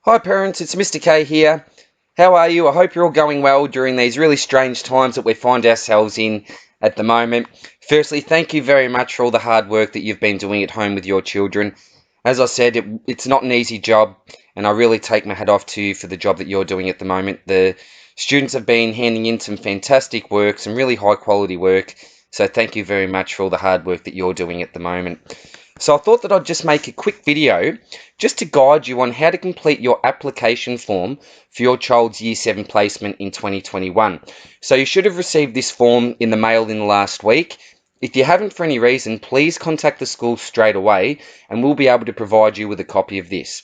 Hi parents, it's Mr. K here. How are you? I hope you're all going well during these really strange times that we find ourselves in at the moment. Firstly, thank you very much for all the hard work that you've been doing at home with your children. As I said, it's not an easy job, and I really take my hat off to you for the job that you're doing at the moment. The students have been handing in some fantastic work, some really high quality work, so thank you very much for all the hard work that you're doing at the moment. So I thought that I'd just make a quick video just to guide you on how to complete your application form for your child's Year 7 placement in 2021. So you should have received this form in the mail in the last week. If you haven't for any reason, please contact the school straight away and we'll be able to provide you with a copy of this.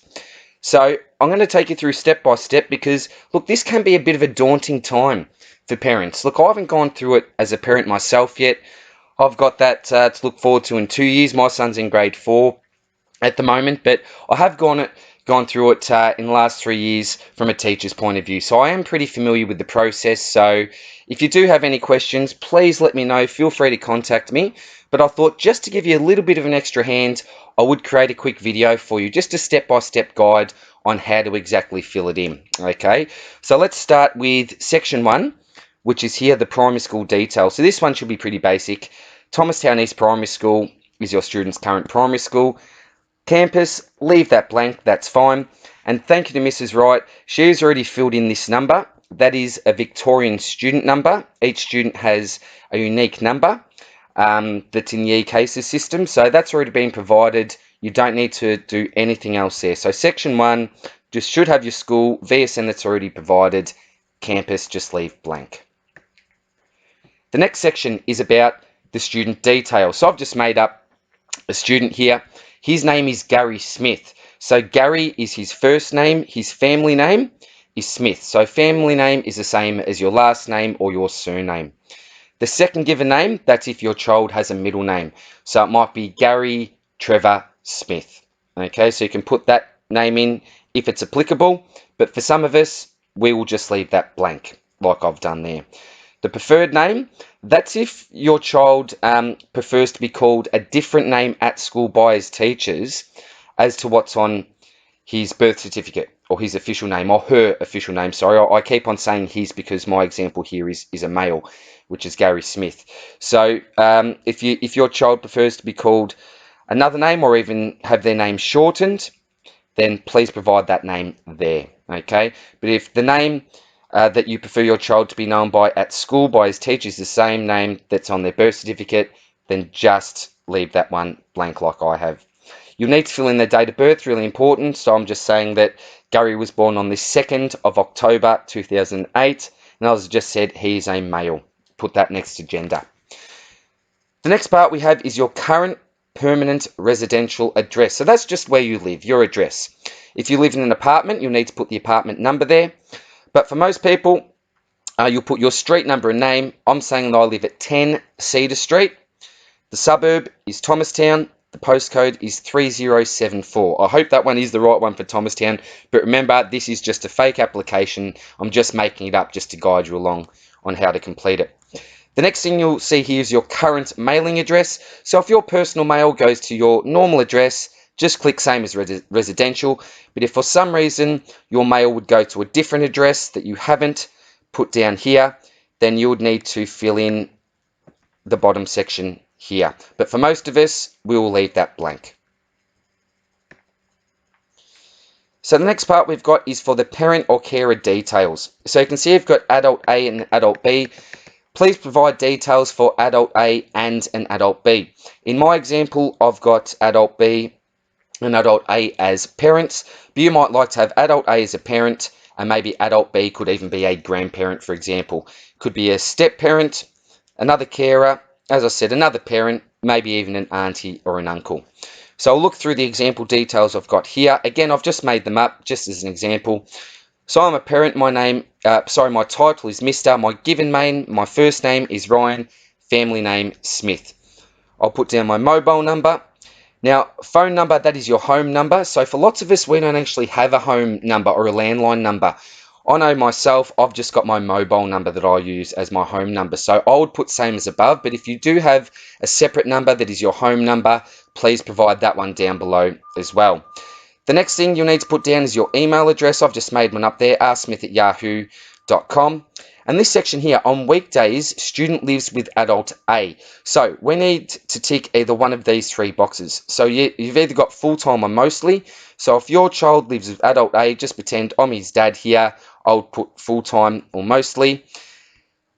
So I'm going to take you through step by step because, look, this can be a bit of a daunting time for parents. Look, I haven't gone through it as a parent myself yet. I've got that to look forward to in 2 years. My son's in grade 4 at the moment, but I have gone through it in the last 3 years from a teacher's point of view. So I am pretty familiar with the process. So if you do have any questions, please let me know. Feel free to contact me. But I thought just to give you a little bit of an extra hand, I would create a quick video for you, just a step-by-step guide on how to exactly fill it in. Okay, so let's start with section 1, which is here, the primary school details. So this one should be pretty basic. Thomastown East Primary School is your student's current primary school. Campus, leave that blank, that's fine. And thank you to Mrs. Wright. She's already filled in this number. That is a Victorian student number. Each student has a unique number that's in the eCases system. So that's already been provided. You don't need to do anything else there. So section 1 just should have your school, VSN that's already provided. Campus, just leave blank. The next section is about the student details. So I've just made up a student here. His name is Gary Smith. So Gary is his first name. His family name is Smith. So family name is the same as your last name or your surname. The second given name, that's if your child has a middle name. So it might be Gary Trevor Smith. Okay, so you can put that name in if it's applicable. But for some of us, we will just leave that blank like I've done there. The preferred name, that's if your child prefers to be called a different name at school by his teachers as to what's on his birth certificate or his official name or her official name. Sorry, I keep on saying his because my example here is a male, which is Gary Smith. So if your child prefers to be called another name or even have their name shortened, then please provide that name there. Okay, but if the name that you prefer your child to be known by at school by his teachers, the same name that's on their birth certificate, then just leave that one blank like I have. You'll need to fill in their date of birth, really important. So I'm just saying that Gary was born on the 2nd of October 2008, and as I just said, he is a male. Put that next to gender. The next part we have is your current permanent residential address. So that's just where you live, your address. If you live in an apartment, you'll need to put the apartment number there. But for most people, you'll put your street number and name. I'm saying that I live at 10 Cedar Street. The suburb is Thomastown. The postcode is 3074. I hope that one is the right one for Thomastown. But remember, this is just a fake application. I'm just making it up just to guide you along on how to complete it. The next thing you'll see here is your current mailing address. So if your personal mail goes to your normal address, just click same as residential. But if for some reason your mail would go to a different address that you haven't put down here, then you would need to fill in the bottom section here. But for most of us, we will leave that blank. So the next part we've got is for the parent or carer details. So you can see you've got adult A and adult B. Please provide details for adult A and an adult B. In my example, I've got adult B and adult A as parents, but you might like to have adult A as a parent, and maybe adult B could even be a grandparent, for example. Could be a step parent, another carer, as I said, another parent, maybe even an auntie or an uncle. So I'll look through the example details I've got here. Again, I've just made them up just as an example. So I'm a parent. My title is Mr. My given name, my first name is Ryan, family name Smith. I'll put down my mobile number. Now, phone number, that is your home number. So for lots of us, we don't actually have a home number or a landline number. I know myself, I've just got my mobile number that I use as my home number. So I would put same as above, but if you do have a separate number that is your home number, please provide that one down below as well. The next thing you'll need to put down is your email address. I've just made one up there, rsmith@yahoo.com. And this section here, on weekdays, student lives with adult A. So we need to tick either one of these three boxes. So you've either got full-time or mostly. So if your child lives with adult A, just pretend I'm his dad here. I'll put full-time or mostly.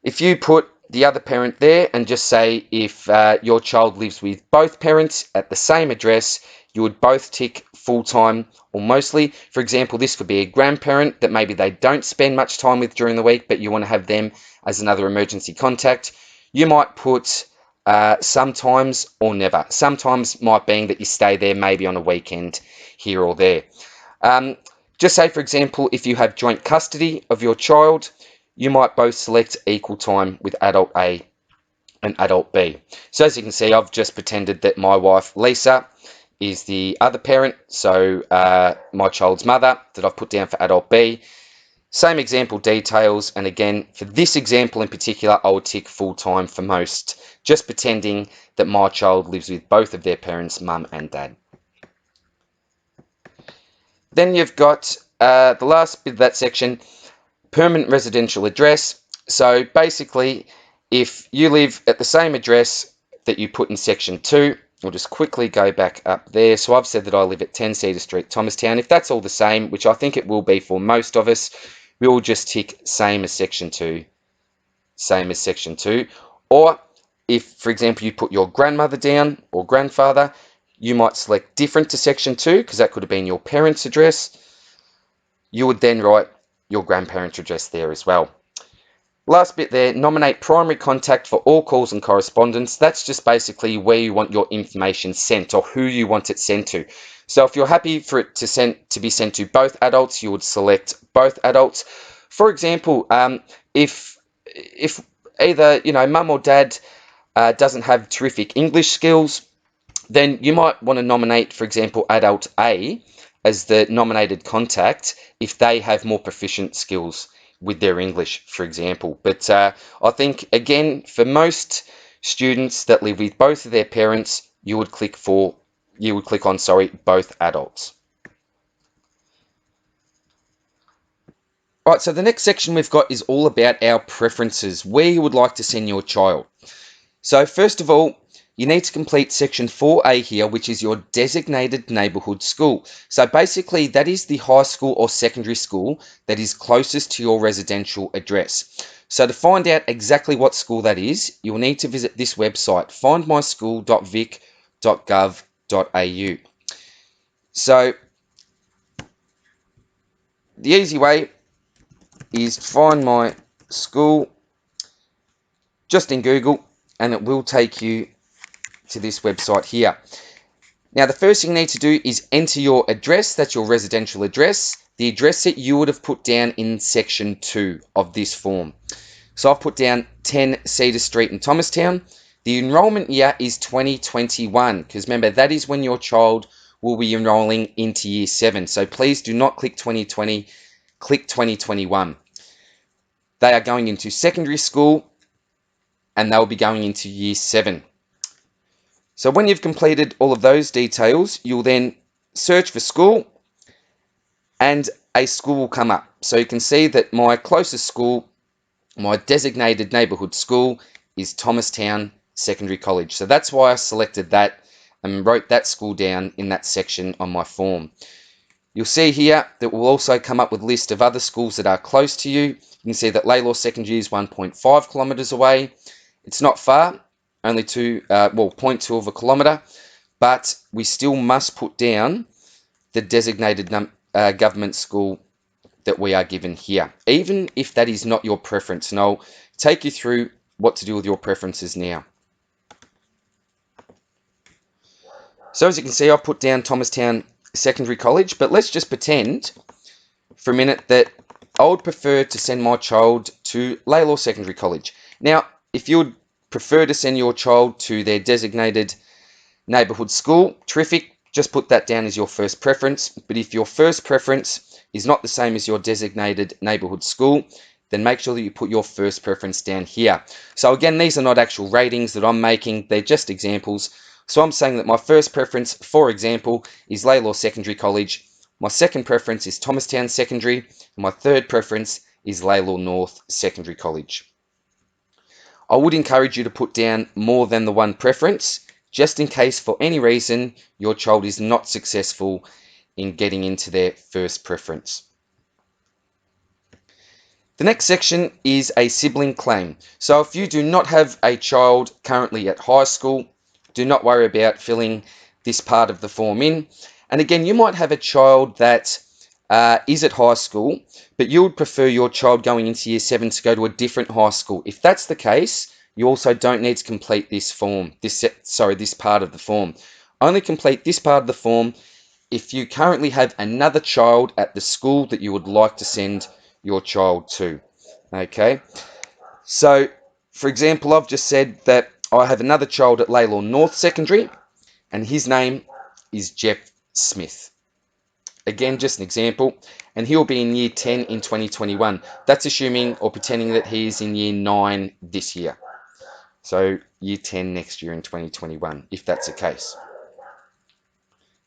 If you put the other parent there and just say if your child lives with both parents at the same address, you would both tick full-time or mostly. For example, this could be a grandparent that maybe they don't spend much time with during the week, but you want to have them as another emergency contact. You might put sometimes or never. Sometimes might being that you stay there maybe on a weekend here or there. Just say, for example, if you have joint custody of your child, you might both select equal time with adult A and adult B. So as you can see, I've just pretended that my wife, Lisa, is the other parent, so my child's mother, that I've put down for adult B. Same example details, and again, for this example in particular, I would tick full-time for most, just pretending that my child lives with both of their parents, mum and dad. Then you've got the last bit of that section, permanent residential address. So basically, if you live at the same address that you put in section 2, we'll just quickly go back up there. So I've said that I live at 10 Cedar Street, Thomastown. If that's all the same, which I think it will be for most of us, we will just tick same as section 2, same as section 2. Or if, for example, you put your grandmother down or grandfather, you might select different to section 2 because that could have been your parents' address. You would then write your grandparents' address there as well. Last bit there, nominate primary contact for all calls and correspondence. That's just basically where you want your information sent or who you want it sent to. So if you're happy for it to be sent to both adults, you would select both adults. For example, if either mum or dad doesn't have terrific English skills, then you might want to nominate, for example, adult A as the nominated contact if they have more proficient skills with their English, for example. But I think, again, for most students that live with both of their parents, you would click on both adults. Right, so the next section we've got is all about our preferences, where you would like to send your child. So first of all, you need to complete section 4A here, which is your designated neighbourhood school. So basically, that is the high school or secondary school that is closest to your residential address. So to find out exactly what school that is, you'll need to visit this website, findmyschool.vic.gov.au. So the easy way is to find my school just in Google, and it will take you to this website here. Now, the first thing you need to do is enter your address. That's your residential address, the address that you would have put down in section 2 of this form. So I've put down 10 Cedar Street in Thomastown. The enrolment year is 2021, because remember, that is when your child will be enrolling into year 7. So please do not click 2020, click 2021. They are going into secondary school, and they'll be going into year 7. So when you've completed all of those details, you'll then search for school and a school will come up. So you can see that my closest school, my designated neighbourhood school, is Thomastown Secondary College. So that's why I selected that and wrote that school down in that section on my form. You'll see here that we'll also come up with a list of other schools that are close to you. You can see that Laylaw Secondary is 1.5 kilometres away. It's not far, only 0.2 of a kilometre, but we still must put down the designated government school that we are given here, even if that is not your preference. And I'll take you through what to do with your preferences now. So as you can see, I've put down Thomastown Secondary College, but let's just pretend for a minute that I would prefer to send my child to Laylaw Secondary College. Now, if you would prefer to send your child to their designated neighbourhood school, terrific, just put that down as your first preference. But if your first preference is not the same as your designated neighbourhood school, then make sure that you put your first preference down here. So again, these are not actual ratings that I'm making, they're just examples. So I'm saying that my first preference, for example, is Laylaw Secondary College. My second preference is Thomastown Secondary, and my third preference is Laylaw North Secondary College. I would encourage you to put down more than the one preference, just in case for any reason your child is not successful in getting into their first preference. The next section is a sibling claim. So if you do not have a child currently at high school, do not worry about filling this part of the form in. And again, you might have a child that is at high school, but you would prefer your child going into year 7 to go to a different high school. If that's the case, you also don't need to complete this form, this part of the form. Only complete this part of the form if you currently have another child at the school that you would like to send your child to. Okay, so for example, I've just said that I have another child at Laylaw North Secondary, and his name is Jeff Smith. Again, just an example, and he'll be in year 10 in 2021. That's assuming or pretending that he is in year 9 this year. So year 10 next year in 2021, if that's the case.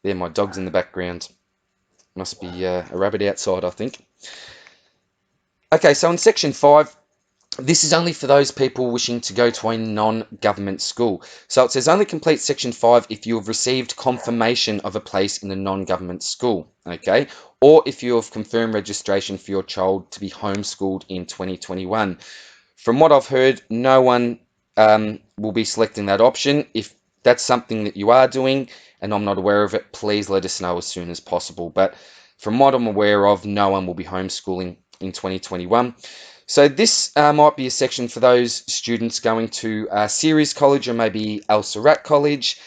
There, my dog's in the background. Must be a rabbit outside, I think. Okay, so in section 5, this is only for those people wishing to go to a non-government school. So it says only complete section 5 if you have received confirmation of a place in a non-government school, okay? Or if you have confirmed registration for your child to be homeschooled in 2021. From what I've heard, no one will be selecting that option. If that's something that you are doing and I'm not aware of it, please let us know as soon as possible. But from what I'm aware of, no one will be homeschooling in 2021. So this might be a section for those students going to Ceres College or maybe Al Surat College.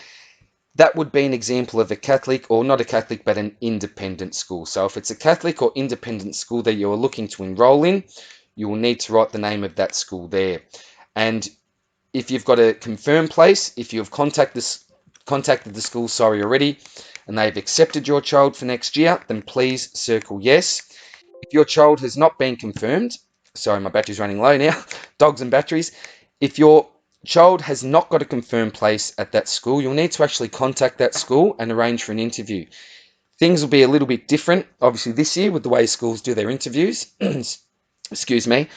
That would be an example of a Catholic, or not a Catholic, but an independent school. So if it's a Catholic or independent school that you are looking to enroll in, you will need to write the name of that school there. And if you've got a confirmed place, if you have contacted the school already, and they've accepted your child for next year, then please circle yes. If your child has not been confirmed, sorry, my battery's running low now, dogs and batteries. If your child has not got a confirmed place at that school, you'll need to actually contact that school and arrange for an interview. Things will be a little bit different, obviously, this year with the way schools do their interviews. Excuse me.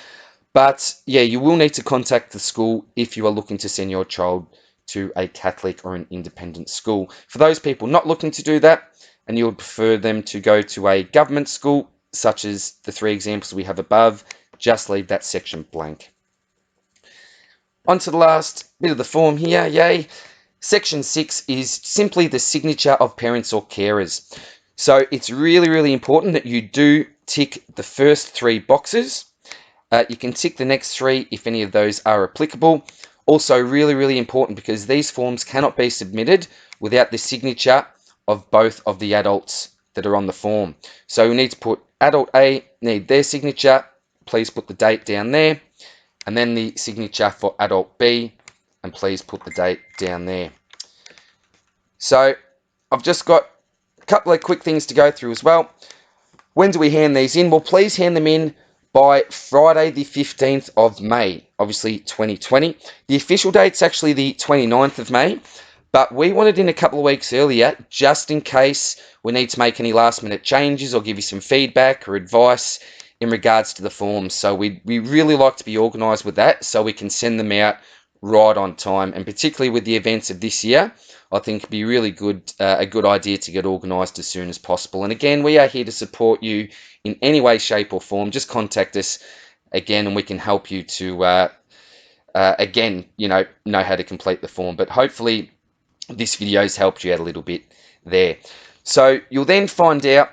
But yeah, you will need to contact the school if you are looking to send your child to a Catholic or an independent school. For those people not looking to do that, and you would prefer them to go to a government school, such as the 3 examples we have above, just leave that section blank. On to the last bit of the form here, yay. Section 6 is simply the signature of parents or carers. So it's really, really important that you do tick the first 3 boxes. You can tick the next 3 if any of those are applicable. Also, really, really important because these forms cannot be submitted without the signature of both of the adults that are on the form. So we need to put adult A, need their signature. Please put the date down there. And then the signature for adult B, and please put the date down there. So I've just got a couple of quick things to go through as well. When do we hand these in? Well, please hand them in by Friday the 15th of May, obviously 2020. The official date's actually the 29th of May, but we want it in a couple of weeks earlier just in case we need to make any last minute changes or give you some feedback or advice in regards to the forms. So we really like to be organised with that so we can send them out right on time, and particularly with the events of this year, I think it'd be really good, a good idea to get organised as soon as possible. And again, we are here to support you in any way, shape or form. Just contact us again and we can help you to, again, know how to complete the form. But hopefully this video has helped you out a little bit there. So you'll then find out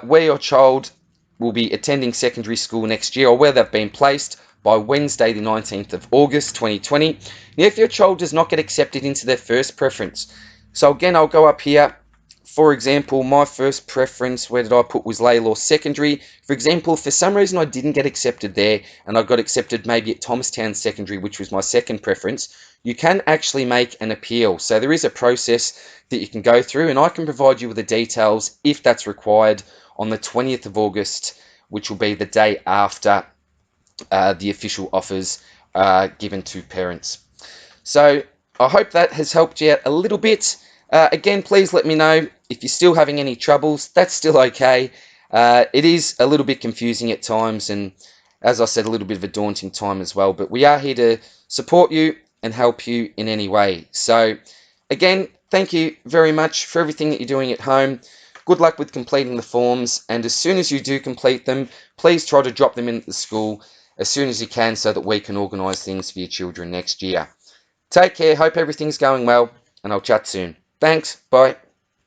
where your child will be attending secondary school next year or where they've been placed by Wednesday the 19th of August 2020. Now, if your child does not get accepted into their first preference, so again, I'll go up here. For example, my first preference, where did I put, was Laylaw Secondary. For example, if for some reason I didn't get accepted there and I got accepted maybe at Thomastown Secondary, which was my second preference, you can actually make an appeal. So there is a process that you can go through, and I can provide you with the details if that's required on the 20th of August, which will be the day after the official offers are given to parents. So I hope that has helped you out a little bit. Again, please let me know if you're still having any troubles, that's still okay. It is a little bit confusing at times, and as I said, a little bit of a daunting time as well. But we are here to support you and help you in any way. So, again, thank you very much for everything that you're doing at home. Good luck with completing the forms, and as soon as you do complete them, please try to drop them in at the school as soon as you can so that we can organise things for your children next year. Take care, hope everything's going well, and I'll chat soon. Thanks, bye.